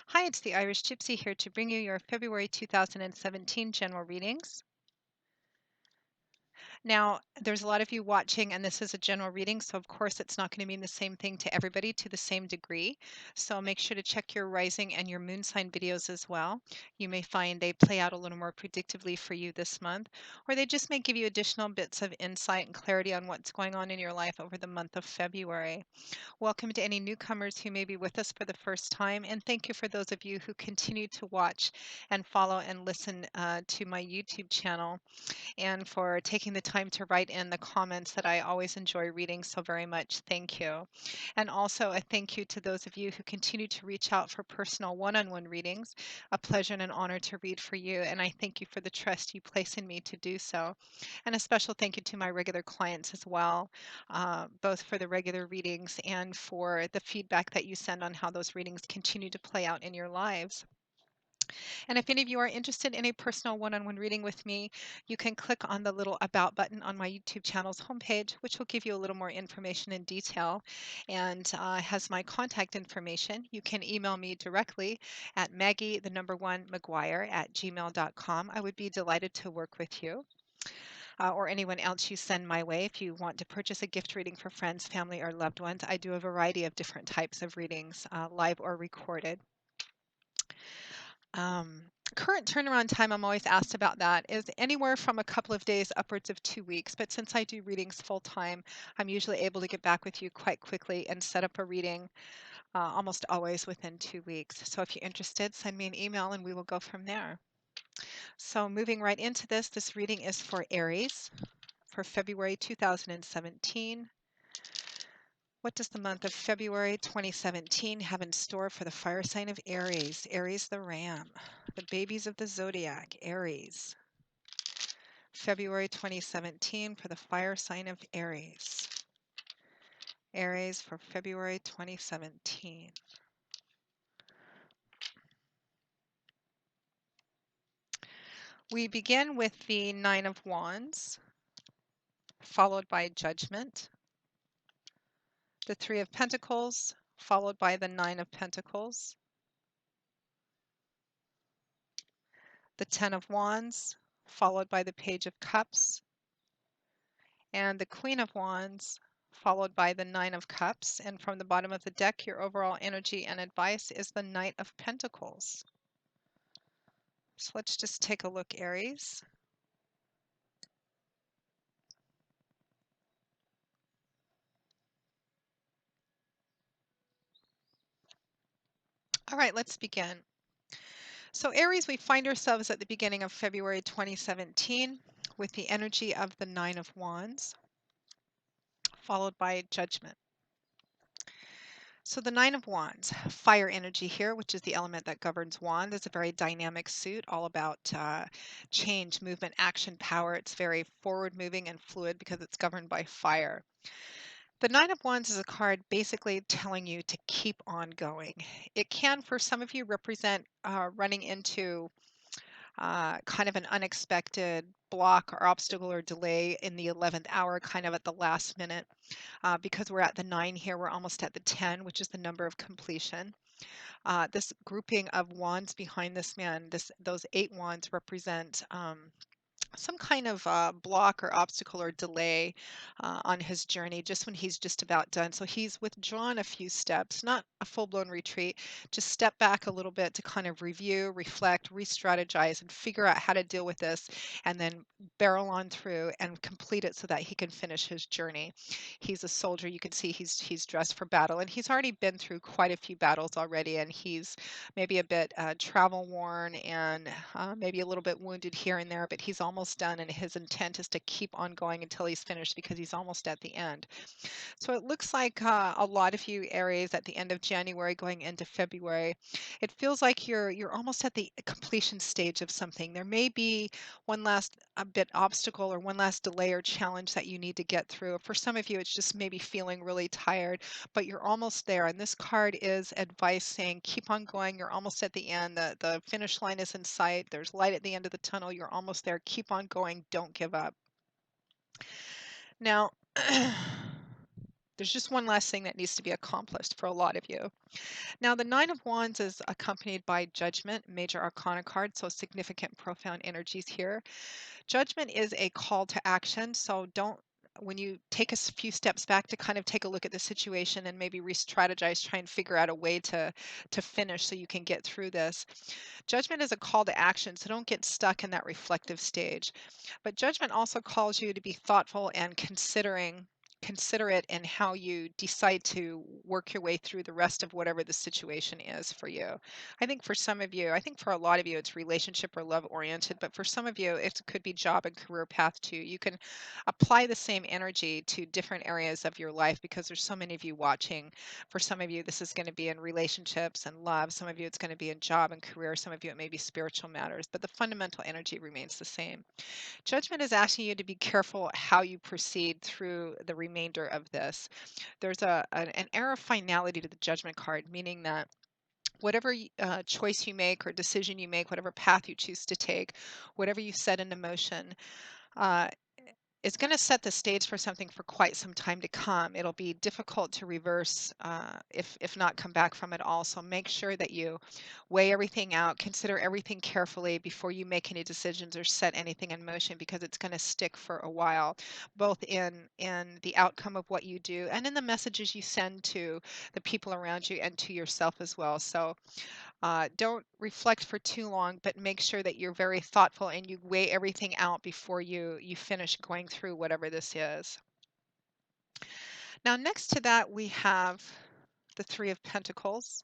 Hi, it's the Irish Gypsy here to bring you your February 2017 general readings. Now, there's a lot of you watching, and this is a general reading, so of course it's not going to mean the same thing to everybody to the same degree. So make sure to check your rising and your moon sign videos as well. You may find they play out a little more predictively for you this month, or they just may give you additional bits of insight and clarity on what's going on in your life over the month of February. Welcome to any newcomers who may be with us for the first time, and thank you for those of you who continue to watch and follow and listen to my YouTube channel, and for taking the time to write in the comments that I always enjoy reading so very much. Thank you. And also a thank you to those of you who continue to reach out for personal one-on-one readings. A pleasure and an honor to read for you, and I thank you for the trust you place in me to do so. And a special thank you to my regular clients as well, both for the regular readings and for the feedback that you send on how those readings continue to play out in your lives. And if any of you are interested in a personal one-on-one reading with me, you can click on the little About button on my YouTube channel's homepage, which will give you a little more information in detail and has my contact information. You can email me directly at Maggie, the number one, McGuire at gmail.com. I would be delighted to work with you. Or anyone else you send my way if you want to purchase a gift reading for friends, family, or loved ones. I do a variety of different types of readings, live or recorded. Current turnaround time, I'm always asked about that, is anywhere from a couple of days upwards of 2 weeks. But since I do readings full time, I'm usually able to get back with you quite quickly and set up a reading almost always within 2 weeks. So if you're interested, send me an email and we will go from there. So moving right into this reading is for Aries for February 2017. What does the month of February 2017 have in store for the fire sign of Aries? Aries the ram, the babies of the zodiac, Aries. February 2017 for the fire sign of Aries. Aries for February 2017. We begin with the Nine of Wands, followed by Judgment, the Three of Pentacles, followed by the Nine of Pentacles, the Ten of Wands, followed by the Page of Cups, and the Queen of Wands, followed by the Nine of Cups. And from the bottom of the deck, your overall energy and advice is the Knight of Pentacles. So let's just take a look, Aries. All right, let's begin. So Aries, we find ourselves at the beginning of February 2017 with the energy of the Nine of Wands, followed by Judgment. So the Nine of Wands, fire energy here, which is the element that governs Wand, is a very dynamic suit, all about change, movement, action, power. It's very forward moving and fluid because it's governed by fire. The Nine of Wands is a card basically telling you to keep on going. It can, for some of you, represent running into kind of an unexpected block or obstacle or delay in the 11th hour, kind of at the last minute. Because we're at the 9 here, we're almost at the 10, which is the number of completion. This grouping of wands behind this man, those 8 wands represent some kind of block or obstacle or delay on his journey just when he's just about done. So he's withdrawn a few steps, not a full-blown retreat, just step back a little bit to kind of review, reflect, re-strategize, and figure out how to deal with this, and then barrel on through and complete it so that he can finish his journey. He's a soldier. You can see he's dressed for battle, and he's already been through quite a few battles already, and he's maybe a bit travel worn and maybe a little bit wounded here and there, but he's almost done, and his intent is to keep on going until he's finished because he's almost at the end. So it looks like a lot of you Aries at the end of January going into February, it feels like you're almost at the completion stage of something. There may be one last a bit obstacle or one last delay or challenge that you need to get through. For some of you, it's just maybe feeling really tired, but you're almost there. And this card is advice saying, keep on going. You're almost at the end. The finish line is in sight. There's light at the end of the tunnel. You're almost there. Keep on going. Don't give up. Now, There's just one last thing that needs to be accomplished for a lot of you. Now, the Nine of Wands is accompanied by Judgment, major arcana card, so significant, profound energies here. Judgment is a call to action, so don't when you take a few steps back to kind of take a look at the situation and maybe re-strategize, try and figure out a way to finish so you can get through this. Judgment is a call to action, so don't get stuck in that reflective stage. But judgment also calls you to be thoughtful and considerate in how you decide to work your way through the rest of whatever the situation is for you. I think for some of you, I think for a lot of you, it's relationship or love oriented, but for some of you, it could be job and career path too. You can apply the same energy to different areas of your life because there's so many of you watching. For some of you, this is going to be in relationships and love. Some of you, it's going to be in job and career. Some of you, it may be spiritual matters, but the fundamental energy remains the same. Judgment is asking you to be careful how you proceed through the remainder of this. There's an air of finality to the judgment card, meaning that whatever choice you make or decision you make, whatever path you choose to take, whatever you set into motion, uh, is going to set the stage for something for quite some time to come. It'll be difficult to reverse if not come back from it all. So make sure that you weigh everything out, consider everything carefully before you make any decisions or set anything in motion because it's going to stick for a while, both in the outcome of what you do and in the messages you send to the people around you and to yourself as well. So don't reflect for too long, but make sure that you're very thoughtful and you weigh everything out before you finish going through whatever this is. Now, next to that, we have the Three of Pentacles,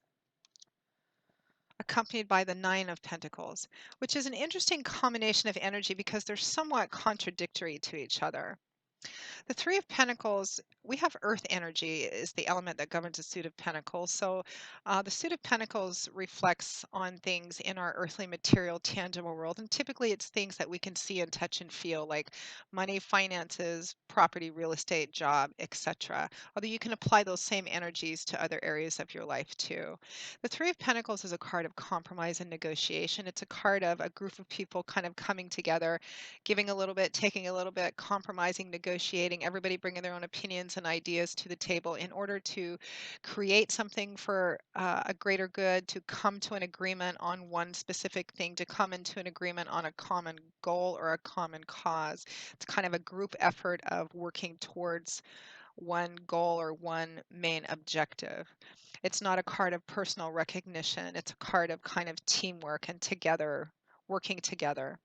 accompanied by the Nine of Pentacles, which is an interesting combination of energy because they're somewhat contradictory to each other. The Three of Pentacles, we have earth energy is the element that governs the suit of Pentacles. So the suit of Pentacles reflects on things in our earthly material, tangible world. And typically it's things that we can see and touch and feel like money, finances, property, real estate, job, etc. Although you can apply those same energies to other areas of your life too. The Three of Pentacles is a card of compromise and negotiation. It's a card of a group of people kind of coming together, giving a little bit, taking a little bit, compromising, negotiating, everybody bringing their own opinions and ideas to the table in order to create something for a greater good, to come to an agreement on one specific thing, to come into an agreement on a common goal or a common cause. It's kind of a group effort of working towards one goal or one main objective. It's not a card of personal recognition. It's a card of kind of teamwork and together, working together.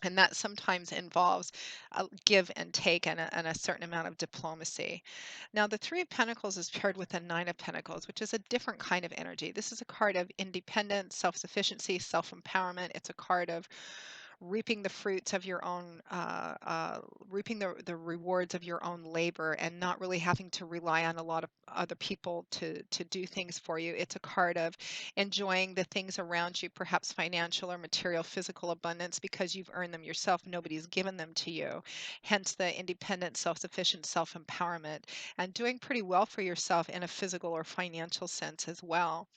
And that sometimes involves a give and take and a certain amount of diplomacy. Now, the Three of Pentacles is paired with the Nine of Pentacles, which is a different kind of energy. This is a card of independence, self sufficiency, self empowerment. It's a card of reaping the fruits of your own reaping the rewards of your own labor and not really having to rely on a lot of other people to do things for you. It's a card of enjoying the things around you, perhaps financial or material physical abundance because you've earned them yourself. Nobody's given them to you, hence the independent, self-sufficient, self-empowerment, and doing pretty well for yourself in a physical or financial sense as well.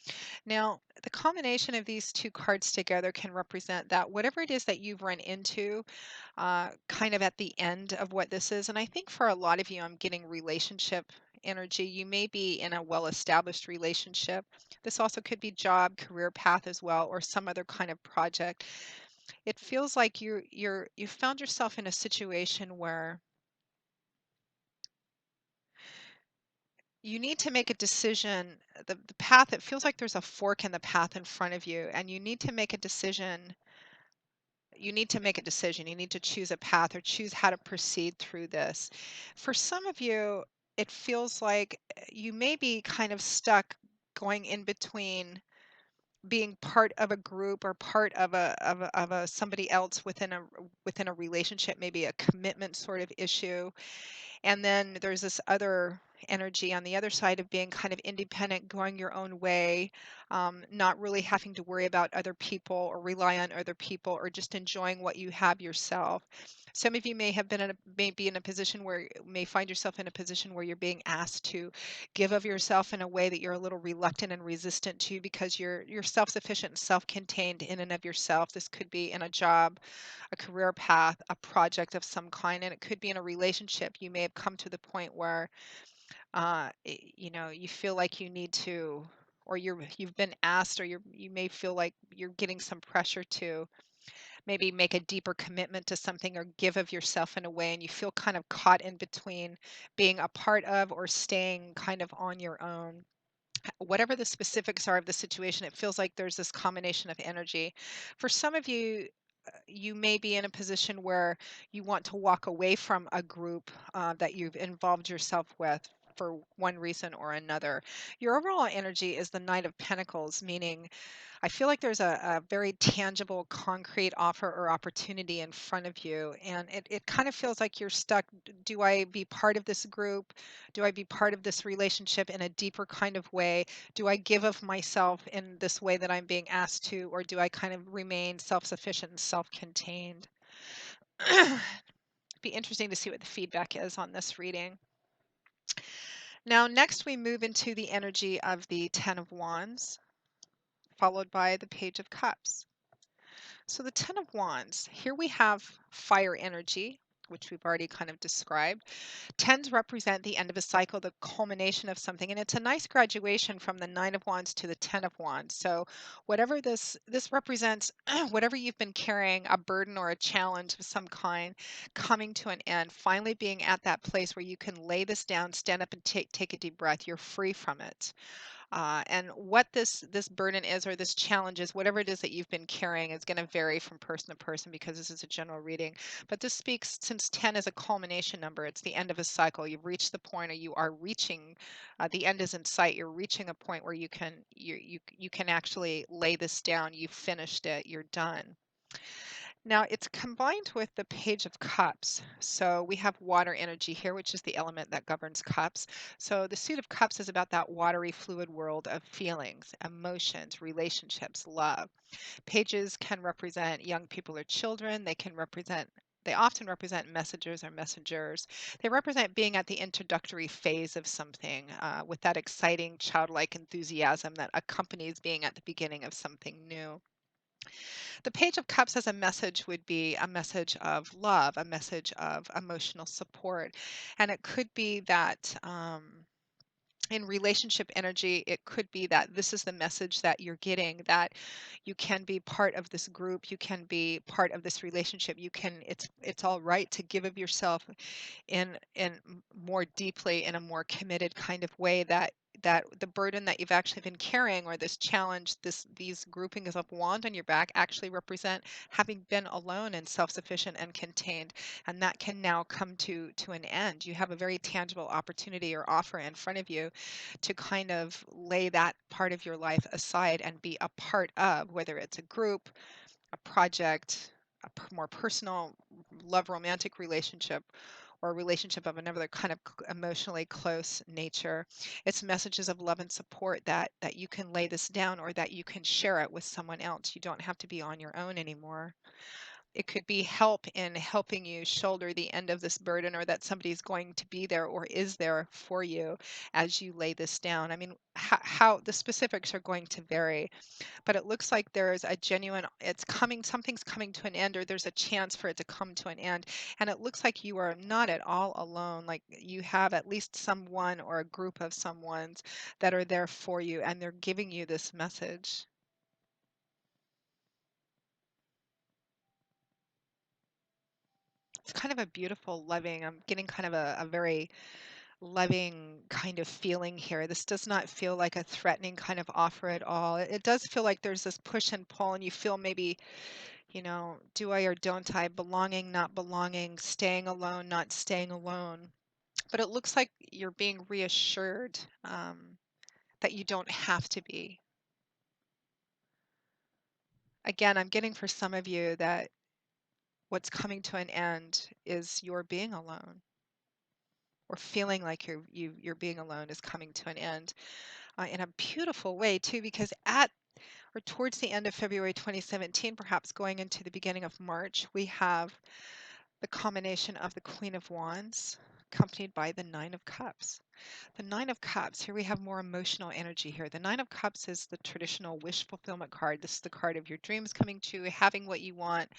Now, the combination of these two cards together can represent that whatever it is that you've run into, kind of at the end of what this is. And I think for a lot of you, I'm getting relationship energy. You may be in a well-established relationship. This also could be job, career path as well, or some other kind of project. It feels like you found yourself in a situation where you need to make a decision. The path, it feels like there's a fork in the path in front of you, and you need to make a decision. You need to make a decision. You need to choose a path or choose how to proceed through this. For some of you, it feels like you may be kind of stuck going in between being part of a group or part of a somebody else within a relationship, maybe a commitment sort of issue, and then there's this other energy on the other side of being kind of independent, going your own way, not really having to worry about other people or rely on other people or just enjoying what you have yourself. Some of you may be in a position where may find yourself in a position where you're being asked to give of yourself in a way that you're a little reluctant and resistant to because you're self-sufficient and self-contained in and of yourself. This could be in a job, a career path, a project of some kind, and it could be in a relationship. You may have come to the point where You feel like you need to, or you've been asked, or you may feel like you're getting some pressure to maybe make a deeper commitment to something or give of yourself in a way, and you feel kind of caught in between being a part of or staying kind of on your own. Whatever the specifics are of the situation, it feels like there's this combination of energy. For some of you, you may be in a position where you want to walk away from a group that you've involved yourself with for one reason or another. Your overall energy is the Knight of Pentacles, meaning I feel like there's a very tangible, concrete offer or opportunity in front of you. And it kind of feels like you're stuck. Do I be part of this group? Do I be part of this relationship in a deeper kind of way? Do I give of myself in this way that I'm being asked to? Or do I kind of remain self sufficient and self contained? Be interesting to see what the feedback is on this reading. Now, next we move into the energy of the Ten of Wands, followed by the Page of Cups. So the Ten of Wands, here we have fire energy, which we've already kind of described. Tens represent the end of a cycle, the culmination of something, and it's a nice graduation from the Nine of Wands to the Ten of Wands. So whatever this represents, whatever you've been carrying, a burden or a challenge of some kind, coming to an end, finally being at that place where you can lay this down, stand up and take a deep breath. You're free from it. And what this burden is or this challenge is, whatever it is that you've been carrying, is going to vary from person to person because this is a general reading. But this speaks, since 10 is a culmination number, it's the end of a cycle. You've reached the point, or you are reaching. The end is in sight. You're reaching a point where you can actually lay this down. You've finished it. You're done. Now it's combined with the Page of Cups. So we have water energy here, which is the element that governs cups. So the Suit of Cups is about that watery, fluid world of feelings, emotions, relationships, love. Pages can represent young people or children. They often represent messengers or messengers. They represent being at the introductory phase of something with that exciting childlike enthusiasm that accompanies being at the beginning of something new. The Page of Cups as a message would be a message of love, a message of emotional support. And it could be that in relationship energy, it could be that this is the message that you're getting, that you can be part of this group, you can be part of this relationship, it's all right to give of yourself in more deeply, in a more committed kind of way, that the burden that you've actually been carrying, or this challenge, these groupings of wands on your back, actually represent having been alone and self-sufficient and contained, and that can now come to an end. You have a very tangible opportunity or offer in front of you to kind of lay that part of your life aside and be a part of, whether it's a group, a project, more personal love romantic relationship, or a relationship of another kind of emotionally close nature. It's messages of love and support that you can lay this down, or that you can share it with someone else. You don't have to be on your own anymore. It could be help in helping you shoulder the end of this burden, or that somebody's going to be there or is there for you as you lay this down. I mean, how the specifics are going to vary, but it looks like there's a genuine, it's coming, something's coming to an end, or there's a chance for it to come to an end. And it looks like you are not at all alone. Like you have at least someone or a group of someones that are there for you, and they're giving you this message. It's kind of a beautiful, loving, I'm getting kind of a very loving kind of feeling here. This does not feel like a threatening kind of offer at all. It does feel like there's this push and pull, and you feel maybe, do I or don't I, belonging, not belonging, staying alone, not staying alone. But it looks like you're being reassured that you don't have to be. Again, I'm getting for some of you that what's coming to an end is your being alone, or feeling like you're being alone is coming to an end in a beautiful way too, because at or towards the end of February 2017, perhaps going into the beginning of March, we have the combination of the Queen of Wands accompanied by the Nine of Cups. The Nine of Cups, here we have more emotional energy here. The Nine of Cups is the traditional wish fulfillment card. This is the card of your dreams coming true, having what you want,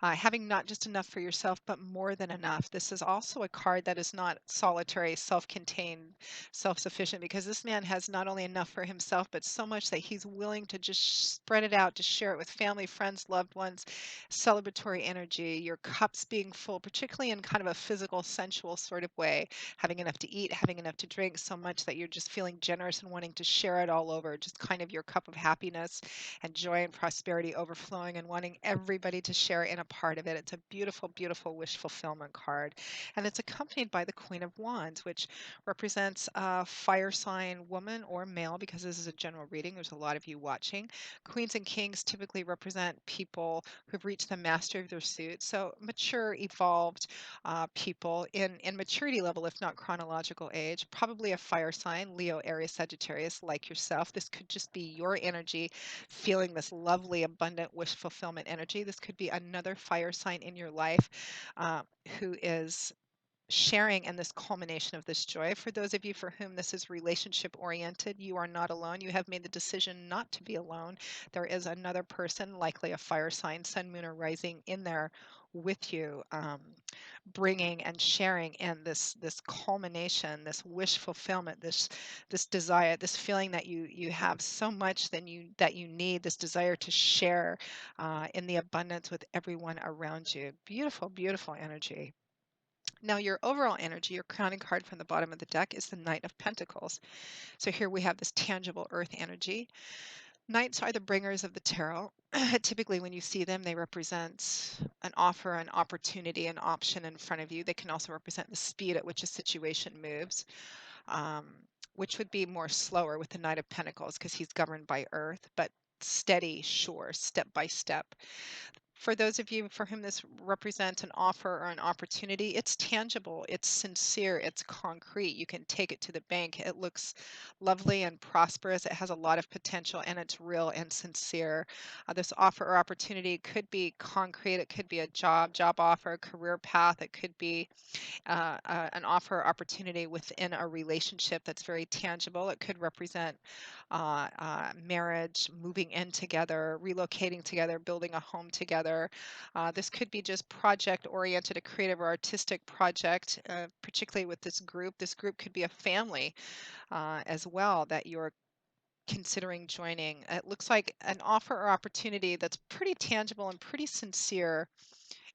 having not just enough for yourself, but more than enough. This is also a card that is not solitary, self contained, self sufficient, because this man has not only enough for himself, but so much that he's willing to just spread it out, to share it with family, friends, loved ones. Celebratory energy, your cups being full, particularly in kind of a physical, sensual sort of way, having enough to eat, having enough to drink, so much that you're just feeling generous and wanting to share it all over, just kind of your cup of happiness and joy and prosperity overflowing and wanting everybody to share in a part of it. It's a beautiful, beautiful wish fulfillment card. And it's accompanied by the Queen of Wands, which represents a fire sign woman or male, because this is a general reading. There's a lot of you watching. Queens and kings typically represent people who've reached the mastery of their suit. So mature, evolved people in maturity level, if not chronological age, probably a fire sign, Leo, Aries, Sagittarius, like yourself. This could just be your energy feeling this lovely, abundant wish fulfillment energy. This could be another fire sign in your life who is sharing in this culmination of this joy. For those of you for whom this is relationship oriented, you are not alone. You have made the decision not to be alone. There is another person, likely a fire sign, sun, moon, or rising, in there with you, bringing and sharing in this culmination, this wish fulfillment, this desire, this feeling that you have so much that you need, this desire to share in the abundance with everyone around you. Beautiful, beautiful energy. Now, your overall energy, your crowning card from the bottom of the deck, is the Knight of Pentacles. So here we have this tangible earth energy. Knights are the bringers of the tarot. Typically, when you see them, they represent an offer, an opportunity, an option in front of you. They can also represent the speed at which a situation moves, um, which would be more slower with the Knight of Pentacles because he's governed by earth, but steady, sure, step by step. For those of you for whom this represents an offer or an opportunity, it's tangible, it's sincere, it's concrete. You can take it to the bank. It looks lovely and prosperous. It has a lot of potential and it's real and sincere. This offer or opportunity could be concrete. It could be a job offer, career path. It could be an offer or opportunity within a relationship that's very tangible. It could represent marriage, moving in together, relocating together, building a home together. This could be just project oriented, a creative or artistic project, particularly with this group. This group could be a family as well that you're considering joining. It looks like an offer or opportunity that's pretty tangible and pretty sincere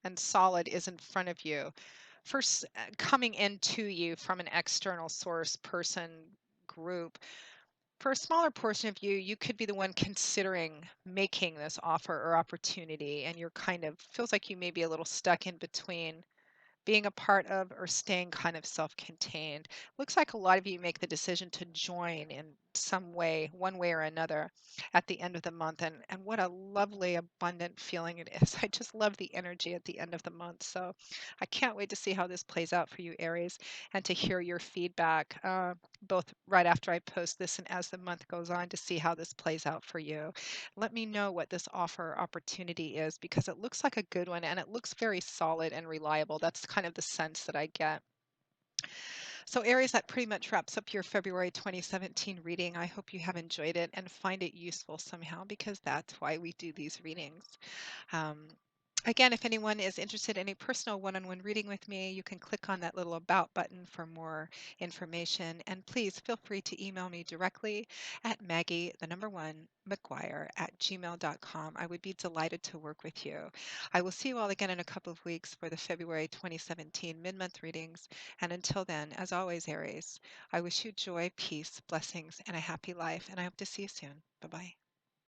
and solid is in front of you. First, coming into you from an external source, person, group. For a smaller portion of you, you could be the one considering making this offer or opportunity, and you're kind of feels like you may be a little stuck in between being a part of or staying kind of self-contained. Looks like a lot of you make the decision to join in some way, one way or another, at the end of the month. And what a lovely, abundant feeling it is. I just love the energy at the end of the month. So I can't wait to see how this plays out for you, Aries, and to hear your feedback, both right after I post this and as the month goes on, to see how this plays out for you. Let me know what this offer or opportunity is, because it looks like a good one and it looks very solid and reliable. That's kind of the sense that I get. So Aries, that pretty much wraps up your February 2017 reading. I hope you have enjoyed it and find it useful somehow, because that's why we do these readings. Um, Again, if anyone is interested in a personal one-on-one reading with me, you can click on that little About button for more information. And please feel free to email me directly at Maggie, the number one, McGuire at gmail.com. I would be delighted to work with you. I will see you all again in a couple of weeks for the February 2017 mid-month readings. And until then, as always, Aries, I wish you joy, peace, blessings, and a happy life. And I hope to see you soon. Bye-bye.